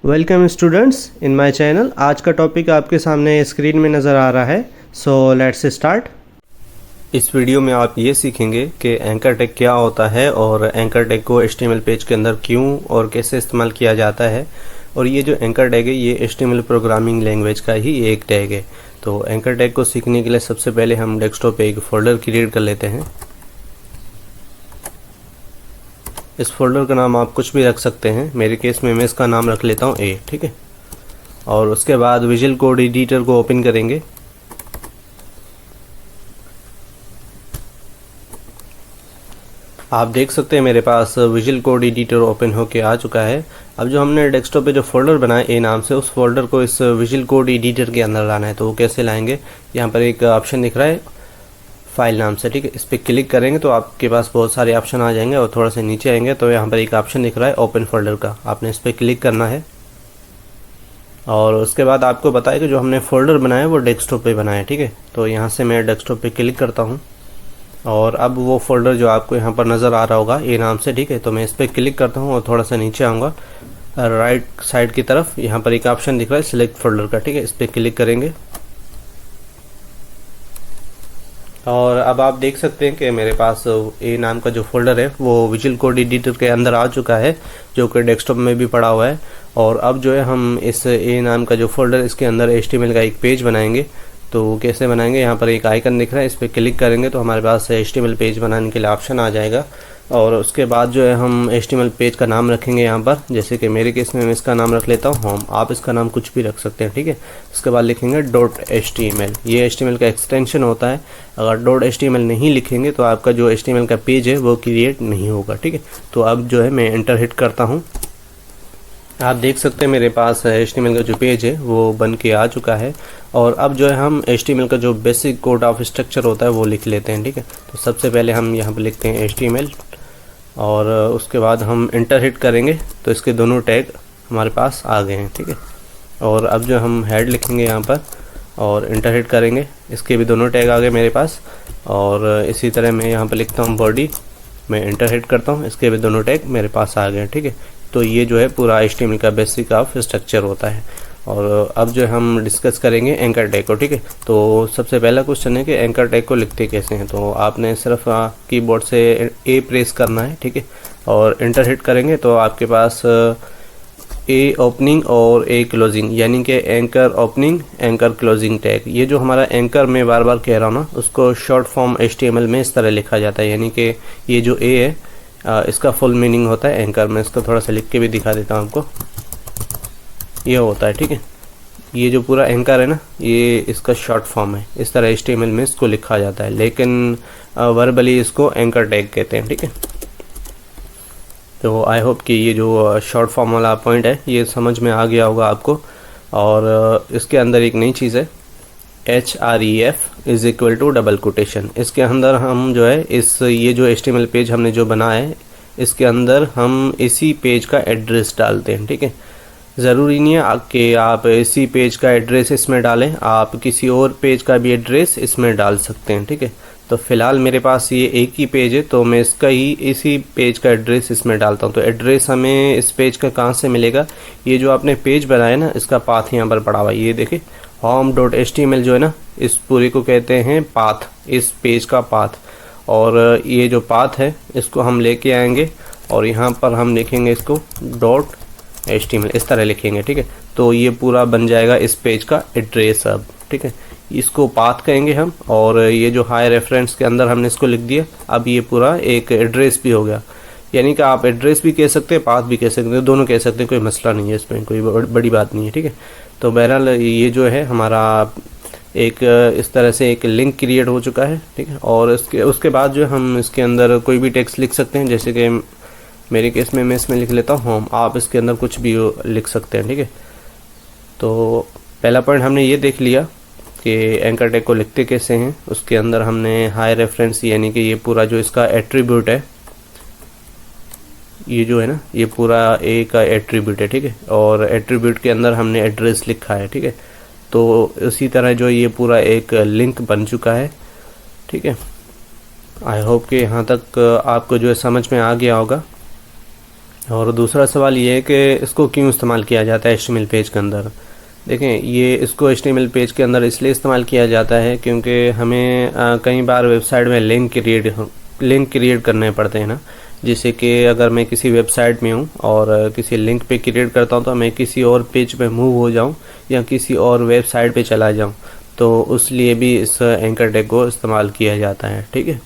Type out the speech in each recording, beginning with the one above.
Welcome students in my channel. आज का topic आपके सामने स्क्रीन में नज़र आ रहा है। So let's start. इस वीडियो में आप ये सीखेंगे कि एंकर टैग क्या होता है और एंकर टैग को HTML पेज के अंदर क्यों और कैसे इस्तेमाल किया जाता है। और ये जो एंकर टैग है ये HTML प्रोग्रामिंग लैंग्वेज का ही एक टैग है। तो एंकर टैग को सीखने के लिए सबसे पहले हम डेस्कटॉप पे एक फ़ोल्डर क्रिएट कर लेते हैं। इस फोल्डर का नाम आप कुछ भी रख सकते हैं, मेरे केस में मैं इसका नाम रख लेता हूँ ए, ठीक है। और उसके बाद विजुअल कोड एडिटर को ओपन करेंगे। आप देख सकते हैं मेरे पास विजुअल कोड एडिटर ओपन होके आ चुका है। अब जो हमने डेस्कटॉप पे जो फोल्डर बनाया ए नाम से, उस फोल्डर को इस विजुअल कोड एडिटर के अंदर लाना है। तो वो कैसे लाएंगे, यहाँ पर एक ऑप्शन दिख रहा है फाइल नाम से, ठीक है। इस पर क्लिक करेंगे तो आपके पास बहुत सारे ऑप्शन आ जाएंगे और थोड़ा सा नीचे आएंगे तो यहाँ पर एक ऑप्शन दिख रहा है ओपन फोल्डर का, आपने इस पर क्लिक करना है। और उसके बाद आपको बताएगा जो हमने फोल्डर बनाया वो डेस्कटॉप पे बनाया है, ठीक है। तो यहाँ से मैं डेस्कटॉप पे क्लिक करता हूँ और अब वो फोल्डर जो आपको यहाँ पर नज़र आ रहा होगा ए नाम से, ठीक है। तो मैं इस पर क्लिक करता हूँ और थोड़ा सा नीचे आऊँगा राइट साइड की तरफ, यहाँ पर एक ऑप्शन दिख रहा है सिलेक्ट फोल्डर का, ठीक है। इस पर क्लिक करेंगे और अब आप देख सकते हैं कि मेरे पास ए नाम का जो फोल्डर है वो विजुअल कोड एडिटर के अंदर आ चुका है, जो कि डेस्कटॉप में भी पड़ा हुआ है। और अब जो है हम इस ए नाम का जो फोल्डर, इसके अंदर HTML का एक पेज बनाएंगे। तो कैसे बनाएंगे, यहाँ पर एक आइकन दिख रहा है, इस पर क्लिक करेंगे तो हमारे पास HTML पेज बनाने के लिए ऑप्शन आ जाएगा। और उसके बाद जो है हम HTML पेज का नाम रखेंगे यहाँ पर, जैसे कि मेरे केस में मैं इसका नाम रख लेता हूँ होम। आप इसका नाम कुछ भी रख सकते हैं, ठीक है। उसके बाद लिखेंगे .html, ये HTML का एक्सटेंशन होता है। अगर .html नहीं लिखेंगे तो आपका जो HTML का पेज है वो क्रिएट नहीं होगा, ठीक है। तो अब जो है मैं एंटर हिट करता हूँ। आप देख सकते हैं मेरे पास HTML का जो पेज है वो बन के आ चुका है। और अब जो है हम HTML का जो बेसिक कोड ऑफ स्ट्रक्चर होता है वो लिख लेते हैं, ठीक है। तो सबसे पहले हम यहाँ पर लिखते हैं HTML और उसके बाद हम इंटर हिट करेंगे तो इसके दोनों टैग हमारे पास आ गए हैं, ठीक है। और अब जो हम हेड लिखेंगे यहाँ पर और इंटर हिट करेंगे, इसके भी दोनों टैग आ गए मेरे पास। और इसी तरह मैं यहाँ पर लिखता हूँ बॉडी, मैं इंटर हिट करता हूँ, इसके भी दोनों टैग मेरे पास आ गए, ठीक है। तो ये जो है पूरा HTML का बेसिक ऑफ स्ट्रक्चर होता है। और अब जो हम डिस्कस करेंगे एंकर टैग को, ठीक है। तो सबसे पहला क्वेश्चन है कि एंकर टैग को लिखते कैसे हैं। तो आपने सिर्फ कीबोर्ड से ए प्रेस करना है, ठीक है। और इंटर हिट करेंगे तो आपके पास ए ओपनिंग और ए क्लोजिंग, यानी कि anchor opening anchor closing tag. ये जो हमारा एंकर मैं बार बार कह रहा हूँ ना, उसको शॉर्ट फॉर्म HTML में इस तरह लिखा जाता है, यानी कि ये जो ए है इसका फुल मीनिंग होता है एंकर। मैं इसको थोड़ा सा लिख के भी दिखा देता हूँ आपको, ये होता है, ठीक है। ये जो पूरा एंकर है ना, ये इसका शॉर्ट फॉर्म है, इस तरह HTML में इसको लिखा जाता है, लेकिन वर्बली इसको एंकर टैग कहते हैं, ठीक है। तो आई होप कि ये जो शॉर्ट फॉर्म वाला पॉइंट है ये समझ में आ गया होगा आपको। और इसके अंदर एक नई चीज़ है href is equal to double quotation. इसके अंदर हम जो है ये जो HTML पेज हमने जो बनाया है इसके अंदर हम इसी पेज का एड्रेस डालते हैं, ठीक है। ज़रूरी नहीं है कि आप इसी पेज का एड्रेस इसमें डालें, आप किसी और पेज का भी एड्रेस इसमें डाल सकते हैं, ठीक है। तो फ़िलहाल मेरे पास ये एक ही पेज है तो मैं इसका ही इसी पेज का एड्रेस इसमें डालता हूँ। तो एड्रेस हमें इस पेज का कहाँ से मिलेगा, ये जो आपने पेज बनाया ना इसका पाथ यहाँ पर पड़ा हुआ है, ये देखिए home.html जो है ना, इस पूरे को कहते हैं पाथ, इस पेज का पाथ। और ये जो पाथ है इसको हम लेके आएंगे और यहाँ पर हम लिखेंगे इसको .html, इस तरह लिखेंगे, ठीक है। तो ये पूरा बन जाएगा इस पेज का एड्रेस अब, ठीक है। इसको पाथ कहेंगे हम। और ये जो हाई रेफरेंस के अंदर हमने इसको लिख दिया, अब ये पूरा एक एड्रेस भी हो गया। यानी कि आप एड्रेस भी कह सकते हैं, पाथ भी कह सकते हैं, दोनों कह सकते हैं, कोई मसला नहीं है, इसमें कोई बड़ी बात नहीं है, ठीक है। तो बहरहाल ये जो है हमारा एक इस तरह से एक लिंक क्रिएट हो चुका है, ठीक है। और उसके बाद जो हम इसके अंदर कोई भी टेक्स्ट लिख सकते हैं, जैसे कि मेरे केस में मैं इसमें लिख लेता हूँ होम, आप इसके अंदर कुछ भी लिख सकते हैं, ठीक है। तो पहला पॉइंट हमने ये देख लिया कि एंकर टैग को लिखते कैसे हैं। उसके अंदर हमने हाई रेफरेंस, यानी कि ये पूरा जो इसका एट्रीब्यूट है, ये जो है ना ये पूरा ए का एट्रीब्यूट है, ठीक है। और एट्रीब्यूट के अंदर हमने एड्रेस लिखा है, ठीक है। तो इसी तरह जो ये पूरा एक लिंक बन चुका है, ठीक है। आई होप कि यहाँ तक आपको जो है समझ में आ गया होगा। और दूसरा सवाल ये है कि इसको क्यों इस्तेमाल किया जाता है HTML पेज के अंदर। देखें, ये इसको HTML पेज के अंदर इसलिए इस्तेमाल किया जाता है क्योंकि हमें कई बार वेबसाइट में लिंक क्रिएट करने पड़ते हैं ना। जैसे कि अगर मैं किसी वेबसाइट में हूँ और किसी लिंक पे क्रिएट करता हूँ तो मैं किसी और पेज पे मूव हो जाऊँ या किसी और वेबसाइट पे चला जाऊँ, तो उस लिए भी इस एंकर टैग को इस्तेमाल किया जाता है। ठीक है,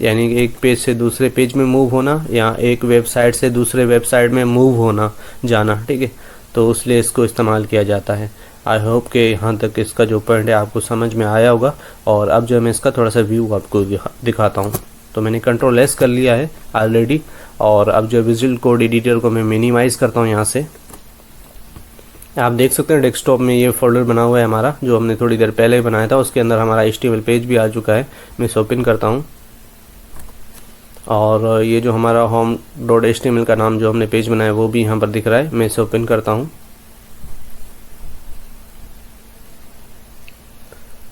यानी कि एक पेज से दूसरे पेज में मूव होना या एक वेबसाइट से दूसरे वेबसाइट में मूव होना जाना। ठीक है, तो इसलिए इसको इस्तेमाल किया जाता है। आई होप कि यहाँ तक इसका जो पॉइंट है आपको समझ में आया होगा। और अब जो मैं इसका थोड़ा सा व्यू आपको दिखाता हूँ। तो मैंने कंट्रोल एस कर लिया है ऑलरेडी, और अब जो विजुअल कोड एडिटर को मैं मिनिमाइज़ करता हूँ यहाँ से। आप देख सकते हैं डेस्कटॉप में ये फोल्डर बना हुआ है हमारा, जो हमने थोड़ी देर पहले बनाया था। उसके अंदर हमारा HTML पेज भी आ चुका है। मैं इसे ओपन करता हूँ और ये जो हमारा home.html का नाम जो हमने पेज बनाया है वो भी यहाँ पर दिख रहा है। मैं इसे ओपन करता हूँ।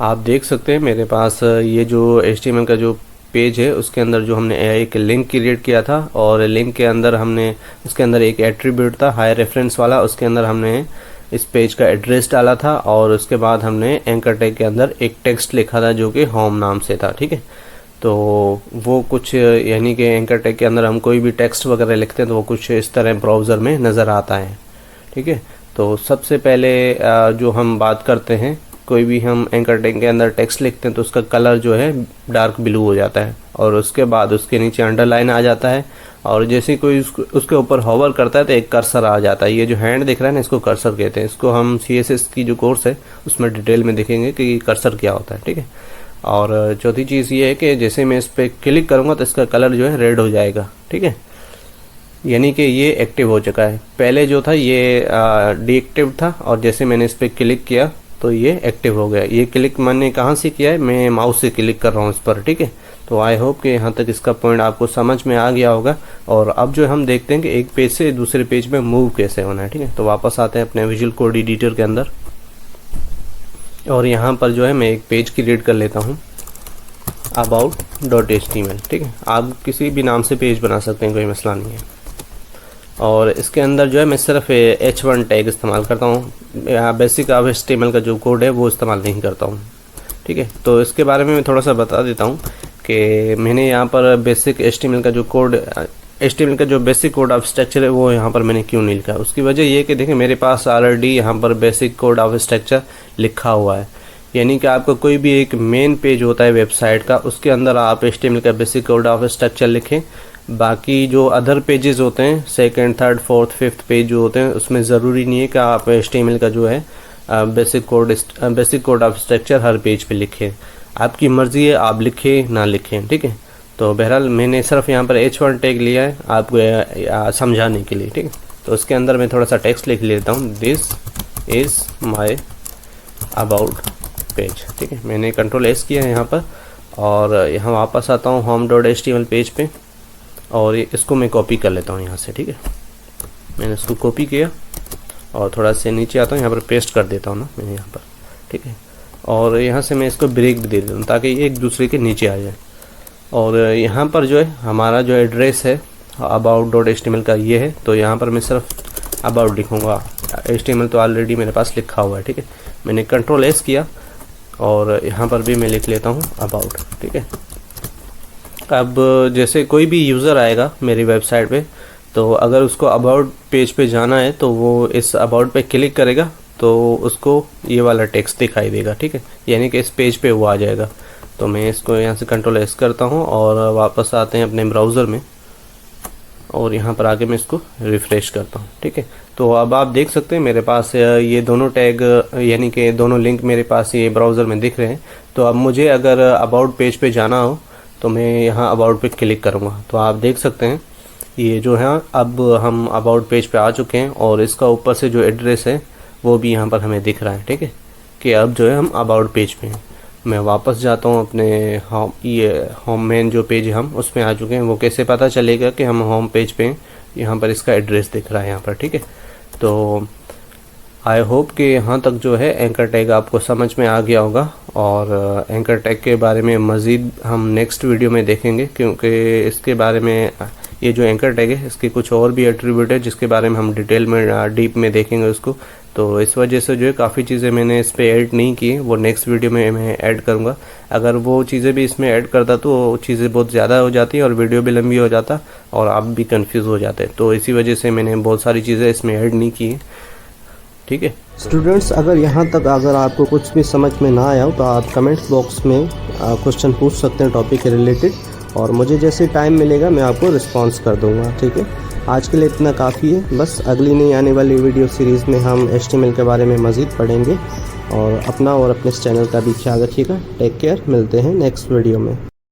आप देख सकते हैं मेरे पास ये जो HTML का जो पेज है उसके अंदर जो हमने एक लिंक क्रिएट किया था, और लिंक के अंदर हमने उसके अंदर एक एट्रीब्यूट था हाई रेफरेंस वाला। उसके अंदर हमने इस पेज का एड्रेस डाला था और उसके बाद हमने एंकर टैग के अंदर एक टेक्स्ट लिखा था जो कि होम नाम से था। ठीक है, तो वो कुछ यानी कि एंकर टैग के अंदर हम कोई भी टेक्स्ट वगैरह लिखते हैं तो वो कुछ इस तरह ब्राउज़र में नज़र आता है। ठीक है, तो सबसे पहले जो हम बात करते हैं, कोई भी हम एंकर टैग के अंदर टेक्स्ट लिखते हैं तो उसका कलर जो है डार्क ब्लू हो जाता है, और उसके बाद उसके नीचे अंडरलाइन आ जाता है, और जैसे कोई उसके ऊपर होवर करता है तो एक कर्सर आ जाता है। ये जो हैंड दिख रहा है ना, इसको कर्सर कहते हैं। इसको हम CSS की जो कोर्स है उसमें डिटेल में देखेंगे कि कर्सर क्या होता है। ठीक है, और चौथी चीज़ ये है कि जैसे मैं इस पर क्लिक करूँगा तो इसका कलर जो है रेड हो जाएगा। ठीक है, यानी कि ये एक्टिव हो चुका है। पहले जो था ये डीएक्टिव था, और जैसे मैंने इस पर क्लिक किया तो ये एक्टिव हो गया। ये क्लिक मैंने कहाँ से किया है, मैं माउस से क्लिक कर रहा हूँ इस पर। ठीक है, तो आई होप कि यहाँ तक इसका पॉइंट आपको समझ में आ गया होगा। और अब जो हम देखते हैं कि एक पेज से दूसरे पेज में मूव कैसे होना है। ठीक है, तो वापस आते हैं अपने विजुअल कोड एडिटर के अंदर, और यहाँ पर जो है मैं एक पेज क्रिएट कर लेता हूँ, about.html। ठीक है, आप किसी भी नाम से पेज बना सकते हैं, कोई मसला नहीं है। और इसके अंदर जो है मैं सिर्फ H1 टैग इस्तेमाल करता हूँ, बेसिक HTML का जो कोड है वो इस्तेमाल नहीं करता हूँ। ठीक है, तो इसके बारे में मैं थोड़ा सा बता देता हूँ कि मैंने यहाँ पर बेसिक HTML का जो बेसिक कोड ऑफ स्ट्रक्चर है वो यहाँ पर मैंने क्यों नहीं लिखा। उसकी वजह ये कि देखिए मेरे पास ऑलरेडी यहाँ पर बेसिक कोड ऑफ स्ट्रक्चर लिखा हुआ है। यानी कि आपका कोई भी एक मेन पेज होता है वेबसाइट का, उसके अंदर आप HTML का बेसिक कोड ऑफ स्ट्रक्चर लिखें। बाकी जो अदर पेजेस होते हैं, second, third, fourth, fifth page जो होते हैं, उसमें ज़रूरी नहीं है कि आप HTML का जो है basic code of structure her page पे लिखें। आपकी मर्ज़ी है, आप लिखें ना लिखें। ठीक है, तो बहरहाल मैंने सिर्फ यहाँ पर H1 टैग लिया है आपको समझाने के लिए। ठीक है, तो उसके अंदर मैं थोड़ा सा टेक्स्ट लिख लेता हूँ, this is my about page. ठीक है, मैंने कंट्रोल एस किया है यहाँ पर, और यहाँ वापस आता हूँ home.html पेज पे, और इसको मैं कॉपी कर लेता हूँ यहाँ से। ठीक है, मैंने इसको कॉपी किया और थोड़ा से नीचे आता हूँ, यहाँ पर पेस्ट कर देता हूँ ना मैंने यहाँ पर। ठीक है, और यहाँ से मैं इसको ब्रेक भी दे देता हूँ ताकि ये एक दूसरे के नीचे आ जाए। और यहाँ पर जो है हमारा जो एड्रेस है about.html का ये है, तो यहाँ पर मैं सिर्फ about लिखूँगा। HTML तो ऑलरेडी मेरे पास लिखा हुआ है। ठीक है, मैंने कंट्रोल एस किया और यहाँ पर भी मैं लिख लेता हूँ about। ठीक है, अब जैसे कोई भी यूज़र आएगा मेरी वेबसाइट पे, तो अगर उसको अबाउट पेज पे जाना है तो वो इस अबाउट पे क्लिक करेगा तो उसको ये वाला टेक्स्ट दिखाई देगा। ठीक है, यानी कि इस पेज पे वो आ जाएगा। तो मैं इसको यहाँ से कंट्रोल एस करता हूँ और वापस आते हैं अपने ब्राउज़र में, और यहाँ पर आके मैं इसको रिफ़्रेश करता हूँ। ठीक है, तो अब आप देख सकते हैं मेरे पास ये दोनों टैग यानी कि दोनों लिंक मेरे पास ये ब्राउज़र में दिख रहे हैं। तो अब मुझे अगर अबाउट पेज पे जाना हो तो मैं यहाँ अबाउट पे क्लिक करूँगा, तो आप देख सकते हैं ये जो है अब हम अबाउट पेज पे आ चुके हैं, और इसका ऊपर से जो एड्रेस है वो भी यहाँ पर हमें दिख रहा है। ठीक है, कि अब जो है हम अबाउट पेज पे हैं। मैं वापस जाता हूँ अपने होम मेन जो पेज है हम उसमें आ चुके हैं। वो कैसे पता चलेगा कि हम होम पेज पे हैं, यहाँ पर इसका एड्रेस दिख रहा है यहाँ पर। ठीक है, तो आई होप कि यहाँ तक जो है एंकर टैग आपको समझ में आ गया होगा, और एंकर टैग के बारे में मज़ीद हम नेक्स्ट वीडियो में देखेंगे, क्योंकि इसके बारे में ये जो एंकर टैग है इसके कुछ और भी एट्रीब्यूट है जिसके बारे में हम डिटेल में डीप में देखेंगे उसको। तो इस वजह से जो है काफ़ी चीज़ें मैंने इस पर ऐड नहीं की, वो नेक्स्ट वीडियो में मैं ऐड करूँगा। अगर वो चीज़ें भी इसमें ऐड करता तो वो चीज़ें बहुत ज़्यादा हो जाती और वीडियो भी लंबी हो जाता और आप भी कंफ्यूज हो जाते। तो इसी वजह से मैंने बहुत सारी चीज़ें इसमें ऐड नहीं की, ठीक है। स्टूडेंट्स, अगर यहाँ तक अगर आपको कुछ भी समझ में ना आया हो तो आप कमेंट्स बॉक्स में क्वेश्चन पूछ सकते हैं टॉपिक के रिलेटेड, और मुझे जैसे टाइम मिलेगा मैं आपको रिस्पॉन्स कर दूँगा, ठीक है। आज के लिए इतना काफ़ी है, बस अगली नई आने वाली वीडियो सीरीज़ में हम HTML के बारे में मज़ीद पढ़ेंगे। और अपना और अपने इस चैनल का भी ख्याल रखिएगा। टेक केयर, मिलते हैं नेक्स्ट वीडियो में।